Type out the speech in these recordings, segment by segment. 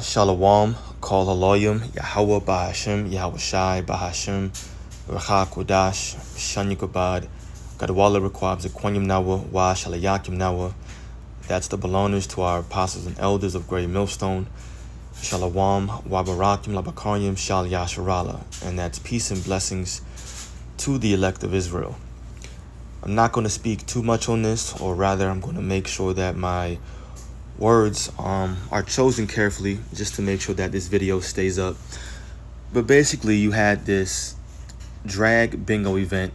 Shalom, Kol Haloyim, Yahweh Bahashem, Yahweh Shai Bahashem, Racha Kodash, Shanyukabad, Gadwala Requabs, Equanium Nawa, Wa Shalayakim Nawa. That's the belongers to our apostles and elders of Great Millstone. Shalom, Wabarakim, Labakaryim, Shal Yasharala. And that's peace and blessings to the elect of Israel. I'm not going to speak too much on this, or rather, I'm going to make sure that my words are chosen carefully just to make sure that this video stays up. But basically, you had this drag bingo event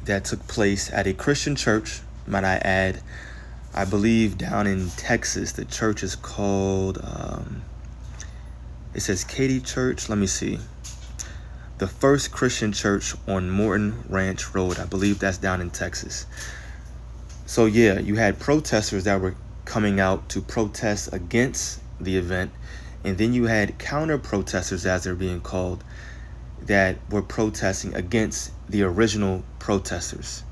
that took place at a Christian church, might I add, I believe down in Texas. The church is called, it says Katy Church. Let me see. The First Christian Church on Morton Ranch Road. I believe that's down in Texas. So yeah, you had protesters that were coming out to protest against the event. And then you had counter protesters, as they're being called, that were protesting against the original protesters.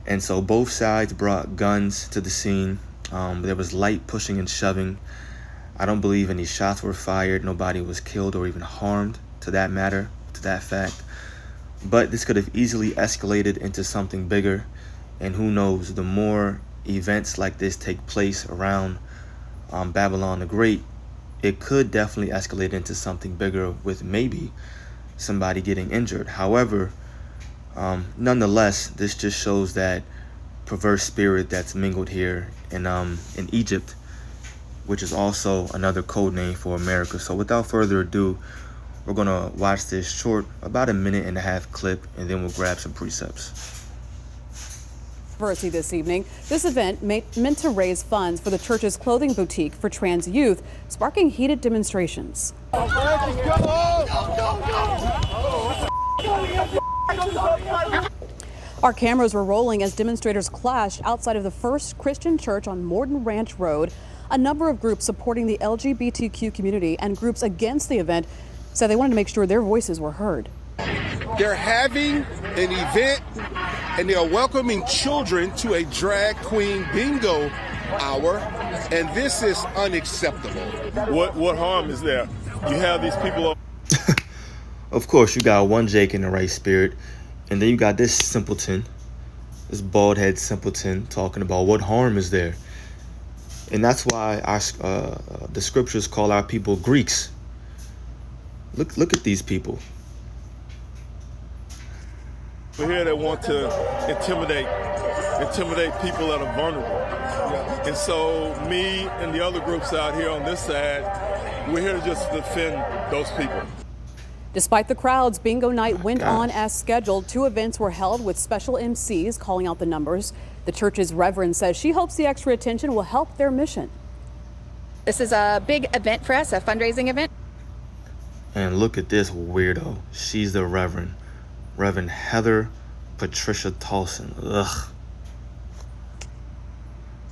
And so both sides brought guns to the scene. There was light pushing and shoving. I don't believe any shots were fired. Nobody was killed or even harmed, to that matter, to that fact. But this could have easily escalated into something bigger. And who knows, the more events like this take place around Babylon the Great, it could definitely escalate into something bigger with maybe somebody getting injured. However, nonetheless, this just shows that perverse spirit that's mingled here in Egypt, which is also another code name for America. So without further ado, we're going to watch this short, about a minute and a half clip, and then we'll grab some precepts. This evening, this event meant to raise funds for the church's clothing boutique for trans youth, sparking heated demonstrations. Our cameras were rolling as demonstrators clashed outside of the First Christian Church on Morton Ranch Road. A number of groups supporting the LGBTQ community and groups against the event said they wanted to make sure their voices were heard. They're having an event and they're welcoming children to a drag queen bingo hour, and this is unacceptable. What harm is there? You have these people. Of course, you got one Jake in the right spirit, and then you got this simpleton, this bald head simpleton, talking about what harm is there. And that's why the scriptures call our people Greeks. Look at these people. We're here that want to intimidate people that are vulnerable. And so me and the other groups out here on this side, we're here to just defend those people. Despite the crowds, bingo night went on as scheduled. 2 events were held with special MCs calling out the numbers. The church's reverend says she hopes the extra attention will help their mission. This is a big event for us, a fundraising event. And look at this weirdo. She's the Reverend Heather Patricia Tolson. Ugh.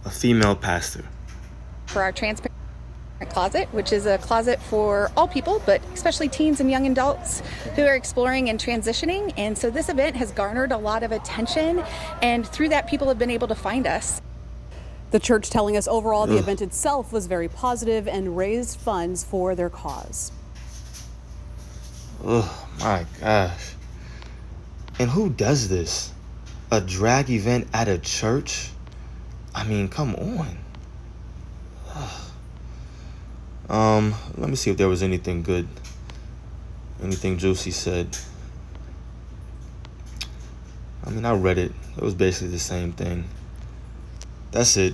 A female pastor. For our transparent closet, which is a closet for all people, but especially teens and young adults who are exploring and transitioning. And so this event has garnered a lot of attention, and through that, people have been able to find us. The church telling us overall the event itself was very positive and raised funds for their cause. Oh my gosh. And who does this? A drag event at a church? I mean, come on. Let me see if there was anything good, anything juicy said. I mean, I read it. It was basically the same thing. That's it.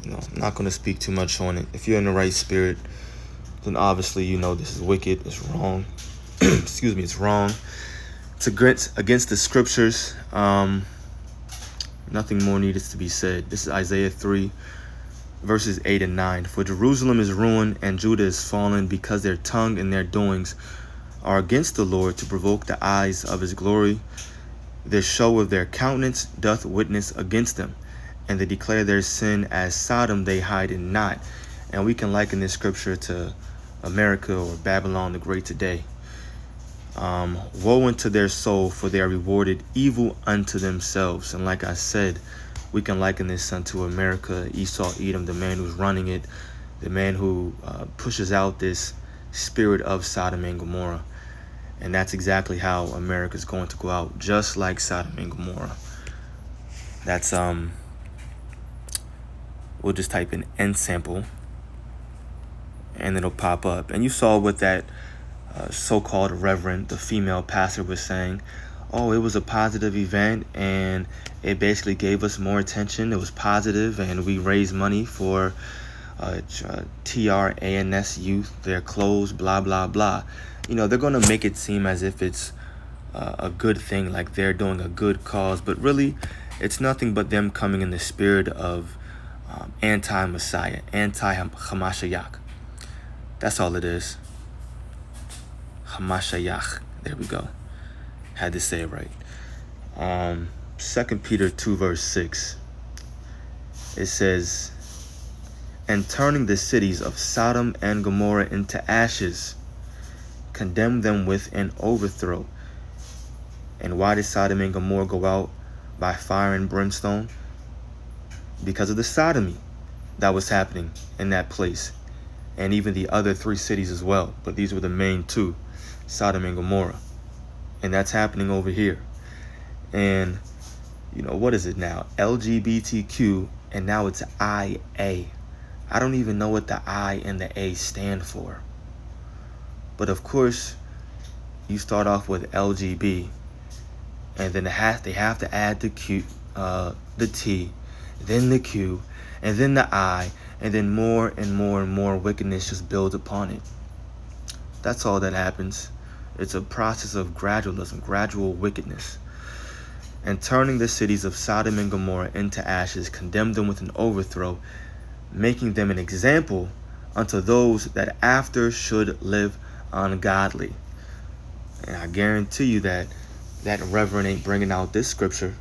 You know, I'm not going to speak too much on it. If you're in the right spirit, then obviously you know this is wicked. It's wrong. Excuse me, it's wrong. It's against the scriptures. Nothing more needs to be said. This is Isaiah 3, verses 8 and 9. For Jerusalem is ruined and Judah is fallen, because their tongue and their doings are against the Lord, to provoke the eyes of his glory. The show of their countenance doth witness against them, and they declare their sin as Sodom, they hide it not. And we can liken this scripture to America or Babylon the Great today. Woe unto their soul, for they are rewarded evil unto themselves. And like I said, we can liken this unto America, Esau, Edom, the man who's running it, the man who pushes out this spirit of Sodom and Gomorrah. And that's exactly how America is going to go out, just like Sodom and Gomorrah. That's we'll just type in N sample, and it'll pop up. And you saw what that so-called reverend, the female pastor, was saying. Oh, it was a positive event, and it basically gave us more attention. It was positive, and we raised money for TRANS youth, their clothes, blah, blah, blah. You know, they're going to make it seem as if it's a good thing, like they're doing a good cause. But really, it's nothing but them coming in the spirit of anti-Messiah, anti-Hamashiach. That's all it is. Hamashiach. There we go. Had to say it right. 2 Peter 2 verse 6. It says, and turning the cities of Sodom and Gomorrah into ashes, condemn them with an overthrow. And why did Sodom and Gomorrah go out by fire and brimstone? Because of the sodomy that was happening in that place, and even the other 3 cities as well. But these were the main 2, Sodom and Gomorrah. And that's happening over here. And, you know, what is it now? LGBTQ, and now it's IA. I don't even know what the I and the A stand for. But of course, you start off with LGB, and then they have to add the Q, the T, then the Q, and then the I, and then more and more and more wickedness just builds upon it. That's all that happens. It's a process of gradualism, gradual wickedness. And turning the cities of Sodom and Gomorrah into ashes, condemn them with an overthrow, making them an example unto those that after should live ungodly. And I guarantee you that that reverend ain't bringing out this scripture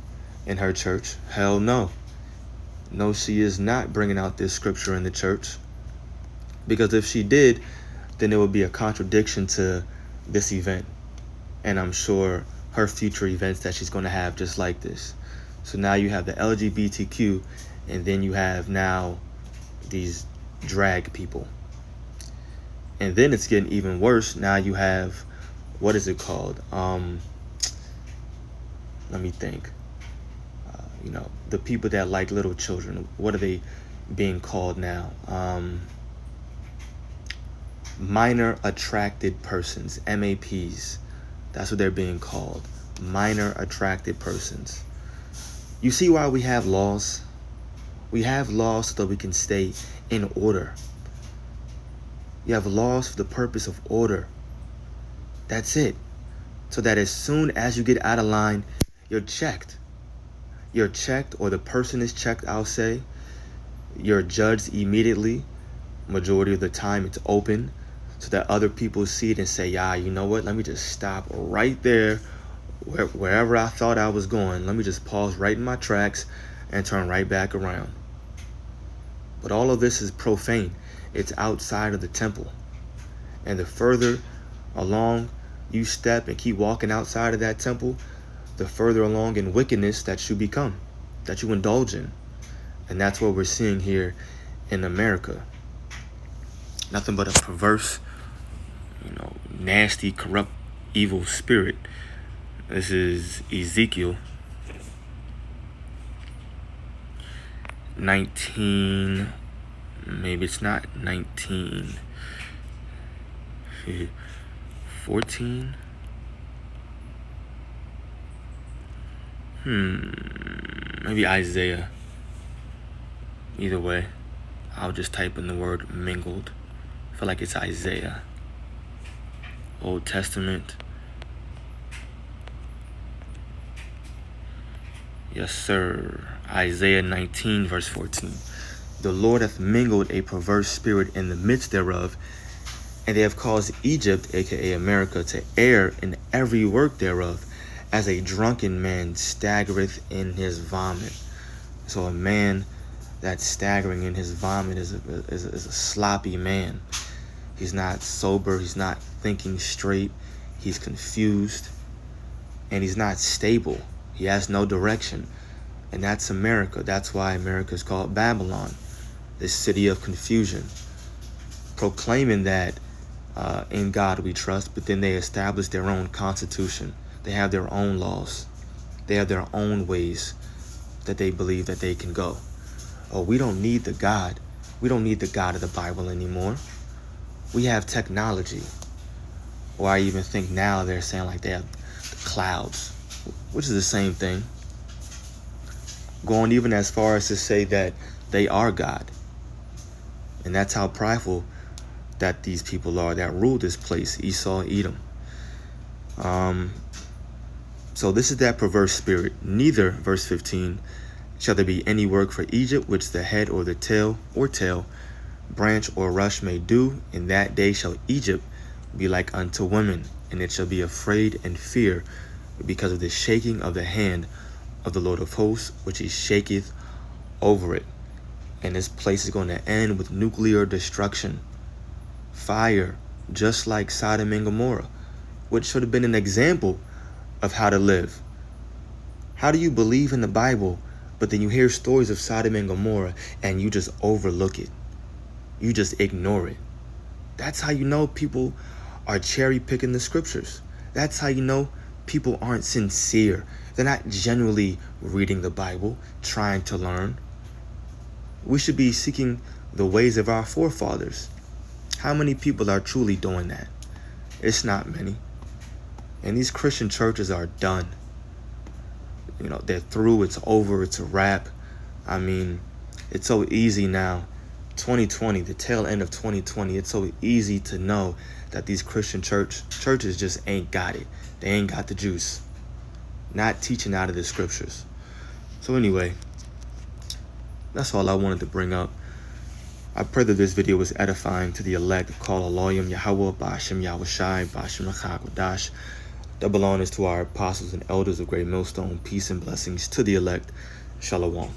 in her church. Hell no. No, she is not bringing out this scripture in the church. Because if she did, then it would be a contradiction to this event. And I'm sure her future events that she's going to have just like this. So now you have the LGBTQ, and then you have now these drag people. And then it's getting even worse. Now you have, what is it called? Let me think. You know, the people that like little children, what are they being called now? Minor attracted persons, MAPs. That's what they're being called. Minor attracted persons. You see why we have laws? We have laws so that we can stay in order. You have laws for the purpose of order. That's it. So that as soon as you get out of line, you're checked. You're checked, or the person is checked, I'll say. You're judged immediately. Majority of the time it's open, so that other people see it and say, yeah, you know what? Let me just stop right there, wherever I thought I was going. Let me just pause right in my tracks and turn right back around. But all of this is profane. It's outside of the temple. And the further along you step and keep walking outside of that temple, the further along in wickedness that you become, that you indulge in. And that's what we're seeing here in America. Nothing but a perverse, nasty, corrupt, evil spirit. This is Ezekiel 19, maybe it's not 19, 14? Maybe Isaiah. Either way, I'll just type in the word mingled. I feel like it's Isaiah. Old Testament. Yes, sir. Isaiah 19, verse 14. The Lord hath mingled a perverse spirit in the midst thereof, and they have caused Egypt, aka America, to err in every work thereof, as a drunken man staggereth in his vomit. So a man that's staggering in his vomit is a sloppy man. He's not sober. He's not thinking straight. He's confused. And he's not stable. He has no direction. And that's America. That's why America is called Babylon, this city of confusion. proclaiming that in God we trust, but then they establish their own constitution. They have their own laws. They have their own ways that they believe that they can go. Oh, we don't need the God. We don't need the God of the Bible anymore. We have technology. Or I even think now they're saying like they have the clouds, which is the same thing. Going even as far as to say that they are God. And that's how prideful that these people are that rule this place, Esau, Edom. So this is that perverse spirit. Neither, verse 15, shall there be any work for Egypt, which the head or the tail, branch or rush may do. In that day shall Egypt be like unto women, and it shall be afraid and fear because of the shaking of the hand of the Lord of hosts, which he shaketh over it. And this place is going to end with nuclear destruction. Fire, just like Sodom and Gomorrah, which should have been an example of how to live. How do you believe in the Bible, but then you hear stories of Sodom and Gomorrah and you just overlook it? You just ignore it. That's how you know people are cherry picking the scriptures. That's how you know people aren't sincere. They're not genuinely reading the Bible, trying to learn. We should be seeking the ways of our forefathers. How many people are truly doing that? It's not many. And these Christian churches are done. You know, they're through, it's over, it's a wrap. I mean, it's so easy now. 2020, the tail end of 2020, it's so easy to know that these Christian churches just ain't got it. They ain't got the juice. Not teaching out of the scriptures. So anyway, that's all I wanted to bring up. I pray that this video was edifying to the elect. Call Aloyim Yahweh, Bashim Yahushai, Bashim Lachak Double honors to our apostles and elders of Great Millstone. Peace and blessings to the elect. Shalom.